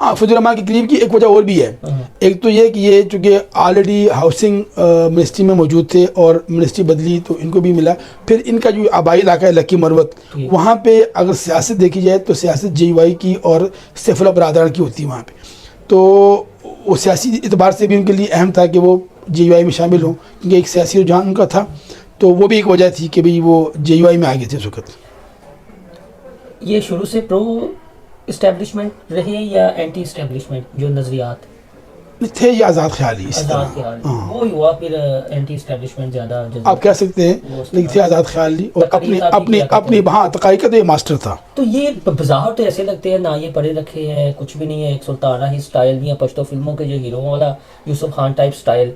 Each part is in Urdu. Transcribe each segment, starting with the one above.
ہاں فضل الرحمان کے قریب کی ایک وجہ اور بھی ہے. ایک تو یہ کہ یہ چونکہ آلریڈی ہاؤسنگ منسٹری میں موجود تھے اور منسٹری بدلی تو ان کو بھی ملا. پھر ان کا جو آبائی علاقہ ہے لکی مروت, وہاں پہ اگر سیاست دیکھی جائے تو سیاست جے وائی کی اور سیف اللہ برادران کی ہوتی ہے وہاں پہ. تو وہ سیاسی اعتبار سے بھی ان کے لیے اہم تھا کہ وہ جے وائی میں شامل ہوں, کیونکہ ایک سیاسی رجحان ان کا تھا. تو وہ بھی ایک وجہ تھی کہ بھئی وہ جے وائی میں آ گئے تھے اس وقت. یہ شروع سے پرو اسٹیبلشمنٹ رہے یا اینٹی اسٹیبلشمنٹ جو نظریات تھے یہ آزاد خیالی اس طرح, آزاد خیال وہی ہوا, پھر اینٹی اسٹیبلشمنٹ زیادہ آپ کہہ سکتے ہیں, لیکن تھے آزاد خیالی اور اپنی تقائی کا تو یہ ماسٹر تھا. تو یہ بظاہر تو ایسے لگتے ہیں, نہ یہ پڑھے رکھے ہیں, کچھ بھی نہیں ہے, ایک سلطانہ ہی سٹائل بھی ہے, پشتو فلموں کے جو ہیرو والا یوسف خان ٹائپ سٹائل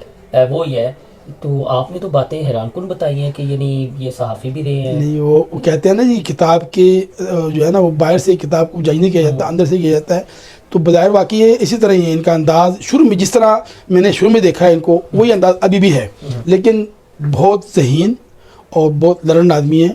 وہی ہے. تو آپ نے تو باتیں حیران کن بتائی ہیں کہ یعنی یہ صحافی بھی رہے ہیں. نہیں وہ کہتے ہیں نا جی کتاب کے جو ہے نا وہ باہر سے کتاب کو جج نہیں کیا جاتا, اندر سے کیا جاتا ہے. تو بظاہر واقعی ہے اسی طرح ہی ہے ان کا انداز. شروع میں جس طرح میں نے شروع میں دیکھا ہے ان کو, وہی انداز ابھی بھی ہے, لیکن بہت ذہین اور بہت لرن آدمی ہیں,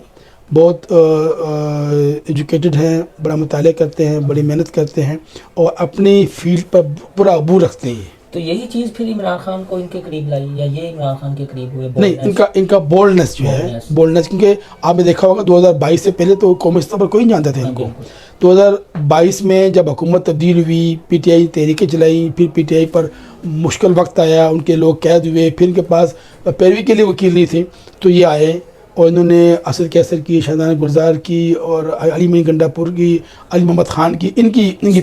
بہت ایجوکیٹڈ ہیں, بڑا مطالعہ کرتے ہیں, بڑی محنت کرتے ہیں اور اپنی فیلڈ پر پورا عبور رکھتے ہیں. تو یہی چیز پھر عمران خان کو ان کے قریب لائی, یا یہ عمران خان کے قریب ہوئے؟ نہیں, ان کا بولڈنس جو ہے, بولڈنس, کیونکہ آپ نے دیکھا ہوگا 2022 سے پہلے تو قومی سطح پر کوئی نہیں جانتا تھا ان کو. 2022 میں جب حکومت تبدیل ہوئی, پی ٹی آئی تحریکیں چلائیں, پھر پی ٹی آئی پر مشکل وقت آیا, ان کے لوگ قید ہوئے, پھر ان کے پاس پیروی کے لیے وکیل نہیں تھے, تو یہ آئے اور انہوں نے اسد کیسر کی, شاہدانہ گلزار کی اور علی منی گنڈا پور کی, علی محمد خان کی, ان کی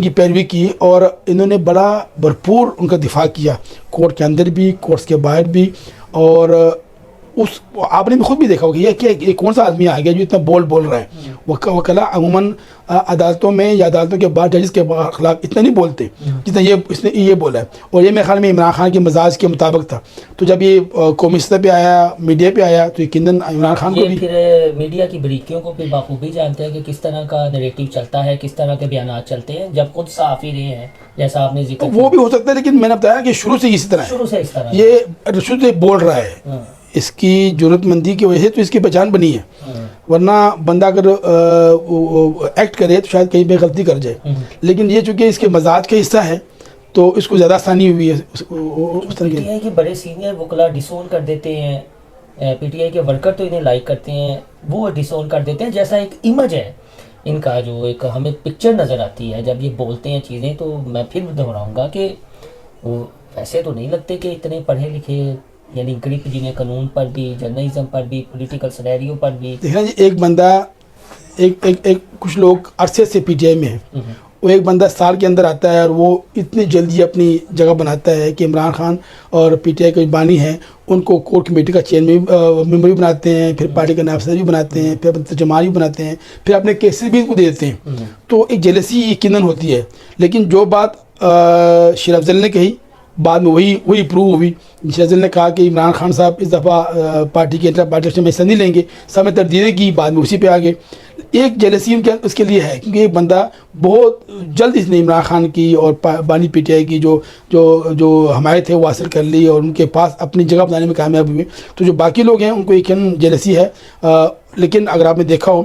پیروی کی اور انہوں نے بڑا بھرپور ان کا دفاع کیا, کورٹ کے اندر بھی, کورٹس کے باہر بھی. اور اس آپ نے بھی خود بھی دیکھا ہوگا یہ کون سا آدمی آ گیا جو اتنا بول رہا ہے. وکلا عموماً عدالتوں میں یا عدالتوں کے بعد ججز کے خلاف اتنا نہیں بولتے جتنا اس نے یہ بولا ہے. اور یہ میرے خیال میں عمران خان کے مزاج کے مطابق تھا. تو جب یہ قومی سطح پہ آیا, میڈیا پہ آیا, تو یقیناً عمران خان کو بھی پھر میڈیا کی بریکیوں کو پھر بخوبی جانتے ہیں کہ کس طرح کا نیریٹو چلتا ہے, کس طرح کے بیانات چلتے ہیں. جب خود صحافی رہے ہیں جیسا آپ نے ذکر وہ بھی ہو سکتا ہے, لیکن میں نے بتایا کہ شروع سے اسی طرح یہ شروع سے بول رہا ہے. اس کی ضرورت مندی کی وجہ سے تو اس کی پہچان بنی ہے, ورنہ بندہ اگر ایکٹ کرے تو شاید کہیں پہ غلطی کر جائے. لیکن یہ چونکہ اس کے مزاج کا حصہ ہے تو اس کو زیادہ آسانی ہوئی ہے. پی ٹی آئی کے بڑے سینئر وکلا ڈسون کر دیتے ہیں, پی ٹی آئی کے ورکر تو انہیں لائک کرتے ہیں, وہ ڈسون کر دیتے ہیں, جیسا ایک امیج ہے ان کا, جو ایک ہمیں پکچر نظر آتی ہے جب یہ بولتے ہیں چیزیں. تو میں پھر دہراؤں گا کہ وہ ویسے تو نہیں لگتے کہ اتنے پڑھے لکھے, یعنی گرپ جنہیں قانون پر بھی, جرنلزم پر بھی, پولیٹیکل سینیریو پر بھی. دیکھنا جی ایک بندہ ایک کچھ لوگ عرصے سے پی ٹی آئی میں ہیں, وہ ایک بندہ سال کے اندر آتا ہے اور وہ اتنی جلدی اپنی جگہ بناتا ہے کہ عمران خان اور پی ٹی آئی کے بانی ہیں ان کو کور کمیٹی کا چیئرمین ممبر بھی بناتے ہیں, پھر پارٹی کا نائب صدر بھی بناتے ہیں, پھر ترجمان بھی بناتے ہیں, پھر اپنے کیسز بھی ان کو دے دیتے ہیں. تو ایک جیلسی یقیناً ہوتی ہے. لیکن جو بات شیر افضل نے کہی بعد میں وہی پروو ہوئی. شیر افضل نے کہا کہ عمران خان صاحب اس دفعہ پارٹی کے انٹر پارٹی میں حصہ نہیں لیں گے, سب میں تردیدیں کی, بعد میں اسی پہ آ گئے. ایک جیلسی اس کے لیے ہے کیونکہ ایک بندہ بہت جلد اس نے عمران خان کی اور بانی پی ٹی آئی کی جو حمایت ہے وہ حاصل کر لی اور ان کے پاس اپنی جگہ بنانے میں کامیاب ہوئے. تو جو باقی لوگ ہیں ان کو یقیناً جیلسی ہے. لیکن اگر آپ نے دیکھا ہو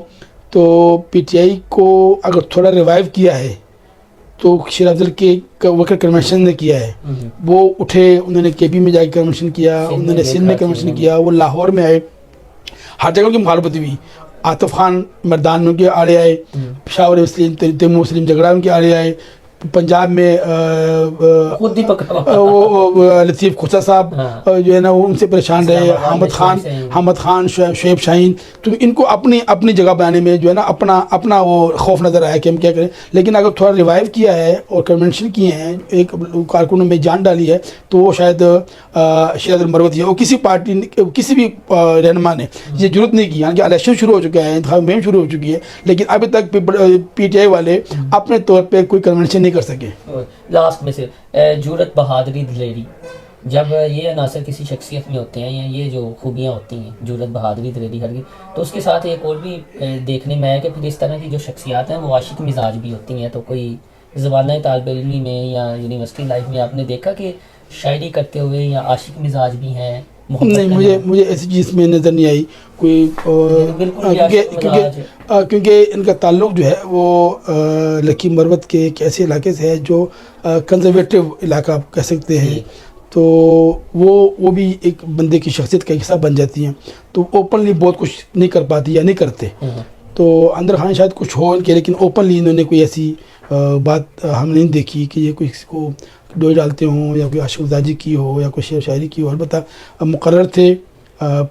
تو پی ٹی آئی کو اگر تھوڑا ریوائیو کیا ہے تو شیر افضل کے ورکر کنونشن نے کیا ہے. وہ اٹھے, انہوں نے کے پی میں جا کے کنونشن کیا, انہوں نے سندھ میں کنونشن کیا, وہ لاہور میں آئے, ہر جگہ ان کی مخالفت ہوئی. عاطف خان مردان میں ان کے آڑے آئے, پشاور مسلم تیمور مسلم جھگڑا ان کے آڑے آئے, پنجاب میں وہ لطیف کھوسا صاحب جو ہے نا وہ ان سے پریشان رہے, حامد خان شعیب شاہین. تو ان کو اپنی جگہ بنانے میں جو ہے نا اپنا وہ خوف نظر آیا کہ ہم کیا کریں. لیکن اگر تھوڑا ریوائیو کیا ہے اور کنونشن کیے ہیں, ایک کارکنوں میں جان ڈالی ہے, تو وہ شاید شہید المروتی ہے. اور کسی پارٹی کسی بھی رہنما نے یہ ضرورت نہیں کی, یعنی الیکشن شروع ہو چکا ہے, انتخاب مہم شروع ہو چکی ہے, لیکن ابھی تک پی ٹی آئی والے اپنے طور پہ کوئی کنونشن کر سکے. لاسٹ میں سے جرأت, بہادری, دلیری, جب یہ عناصر کسی شخصیت میں ہوتے ہیں یا یہ جو خوبیاں ہوتی ہیں جرأت, بہادری, دلیری, ہرگی, تو اس کے ساتھ ایک اور بھی دیکھنے میں ہے کہ پھر اس طرح کی جو شخصیات ہیں وہ عاشق مزاج بھی ہوتی ہیں. تو کوئی زبانہ طالب علمی میں یا یونیورسٹی لائف میں آپ نے دیکھا کہ شاعری کرتے ہوئے یا عاشق مزاج بھی ہیں محبت نہیں کا مجھے ایسی چیز میں نظر نہیں آئی کوئی بالکل کیونکہ ان کا تعلق جو ہے وہ لکی مروت کے ایک ایسے علاقے سے ہے جو کنزرویٹو علاقہ آپ کہہ سکتے ہیں. تو وہ بھی ایک بندے کی شخصیت کا حصہ بن جاتی ہیں. تو اوپنلی بہت کچھ نہیں کر پاتی یا نہیں کرتے. تو اندر خان شاید کچھ ہو ان کے, لیکن اوپنلی انہوں نے کوئی ایسی بات ہم نہیں دیکھی کہ یہ کوئی کسی کو ڈوئے ڈالتے ہوں یا کوئی عاشق مزاجی کی ہو یا کوئی شعر و شاعری کی ہو. البتہ مقرر تھے,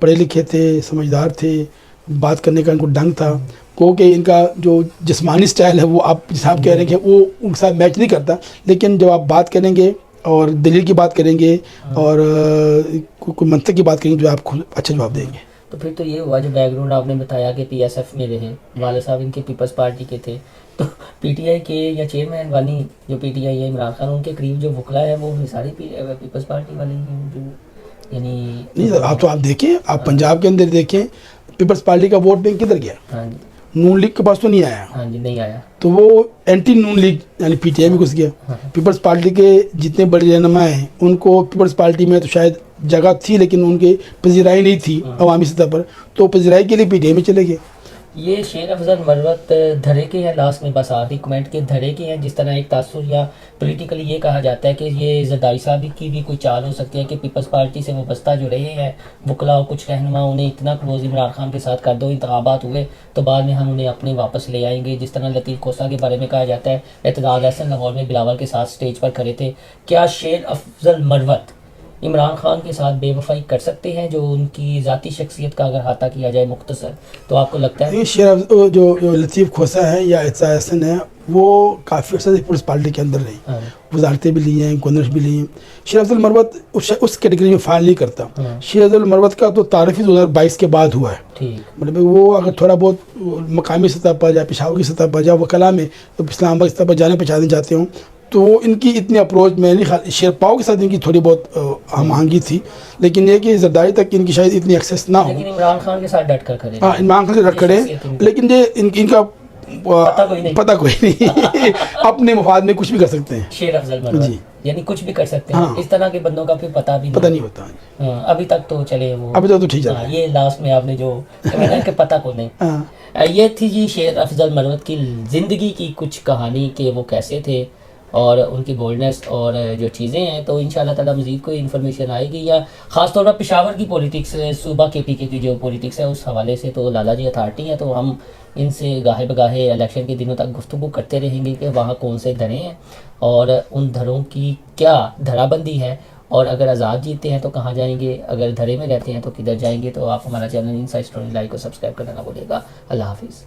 پڑھے لکھے تھے, سمجھدار تھے, بات کرنے کا ان کو ڈنگ تھا. کہ ان کا جو جسمانی سٹائل ہے وہ آپ جس آپ کہہ رہے ہیں کہ وہ ان کے ساتھ میچ نہیں کرتا, لیکن جب آپ بات کریں گے اور دلیل کی بات کریں گے اور کوئی منطق کی بات کریں گے جو آپ اچھا جواب دیں گے. تو پھر تو یہ ہوا جو بیک گراؤنڈ آپ نے بتایا کہ پی ایس ایف میں رہے, والد صاحب ان کے پیپلز پارٹی کے تھے, تو پی ٹی آئی کے یا چیئرمین والی جو پی ٹی آئی ہے عمران خان, ان کے قریب جو وکلا ہے وہ ساری پیپلز پارٹی والے ہیں جو یعنی نہیں آپ تو آپ دیکھیں, آپ پنجاب کے اندر دیکھیں پیپلز پارٹی کا ووٹ بینک کدھر گیا؟ ہاں جی, نون لیگ کے پاس تو نہیں آیا. ہاں جی نہیں آیا. تو وہ اینٹی نون لیگ یعنی پی ٹی آئی میں گھس گیا. پیپلز پارٹی کے جتنے بڑے رہنما ہیں ان کو پیپلز پارٹی میں تو شاید جگہ تھی لیکن ان کی پذیرائی نہیں تھی عوامی سطح پر, تو پذیرائی کے لیے پی ٹی آئی میں چلے گئے. یہ شیر افضل مروت دھرے کے ہیں, لاسٹ میں بس آخری کمنٹ کے دھرے کے ہیں. جس طرح ایک تاثر یا پولیٹیکلی یہ کہا جاتا ہے کہ یہ زرداری صاحب کی بھی کوئی چال ہو سکتی ہے کہ پیپلز پارٹی سے وابستہ جو رہے ہیں وکلا اور کچھ رہنما, انہیں اتنا کلوز عمران خان کے ساتھ کر دو, انتخابات ہوئے تو بعد میں ہم انہیں اپنے واپس لے آئیں گے. جس طرح لطیف کھوسہ کے بارے میں کہا جاتا ہے اعتدال احسن لاہور میں بلاول کے ساتھ سٹیج پر کھڑے تھے. کیا شیر افضل مروت عمران خان کے ساتھ بے وفائی کر سکتے ہیں جو ان کی ذاتی شخصیت کا اگر احاطہ کیا جائے مختصر, تو آپ کو لگتا ہے شیر جو لطیف کھوسہ ہے یا اعتدال احسن ہے وہ کافی عرصے سے پیپلز پارٹی کے اندر رہی, وزارتیں بھی لی ہیں, گورنرش بھی لی ہیں. شیر افضل مروت اس کیٹیگری میں فعال نہیں کرتا. شیر افضل مروت کا تو تعارفی 2022 کے بعد ہوا ہے. مطلب وہ اگر تھوڑا بہت مقامی سطح پر یا پشاور کی سطح پر یا وکلا میں اسلام آباد سطح پر جانے پہچانے جاتے ہوں تو ان کی اتنی اپروچ میں نہیں, شیرپاؤ کے ساتھ ان کی تھوڑی بہت ہم آہنگی تھی, لیکن یہ کہ زرداری تک ان کی شاید اتنی ایکسیس نہ ہو. لیکن عمران خان کے ساتھ ڈٹ کر کھڑے, ہاں عمران خان سے ڈٹ کھڑے, لیکن یہ ان کا پتہ کوئی نہیں اپنے مفاد میں کچھ بھی کر سکتے ہیں. شیر افضل مروت یعنی کچھ بھی کر سکتے ہیں. اس طرح کے بندوں کا پھر پتہ نہیں ہوتا. ابھی تک تو چلے وہ, ابھی تک تو ٹھیک ہے. یہ لاسٹ میں آپ نے جو کہ پتہ کو نہیں. یہ تھی جی شیر افضل مروت کی زندگی کی کچھ کہانی کہ وہ کیسے تھے اور ان کی بولڈنس اور جو چیزیں ہیں. تو ان شاء اللہ تعالیٰ مزید کوئی انفارمیشن آئے گی, یا خاص طور پر پشاور کی پولیٹکس, صوبہ کے پی کے کی جو پولیٹکس ہے اس حوالے سے تو لالا جی اتھارٹی ہیں, تو ہم ان سے گاہے بگاہے الیکشن کے دنوں تک گفتگو کرتے رہیں گے کہ وہاں کون سے دھرے ہیں اور ان دھروں کی کیا دھرا بندی ہے, اور اگر آزاد جیتے ہیں تو کہاں جائیں گے, اگر دھرے میں رہتے ہیں تو کدھر جائیں گے. تو آپ ہمارا چینل انسائیڈ اسٹوری لائک کو سبسکرائب کرنا نہ بھولیے گا. اللہ حافظ.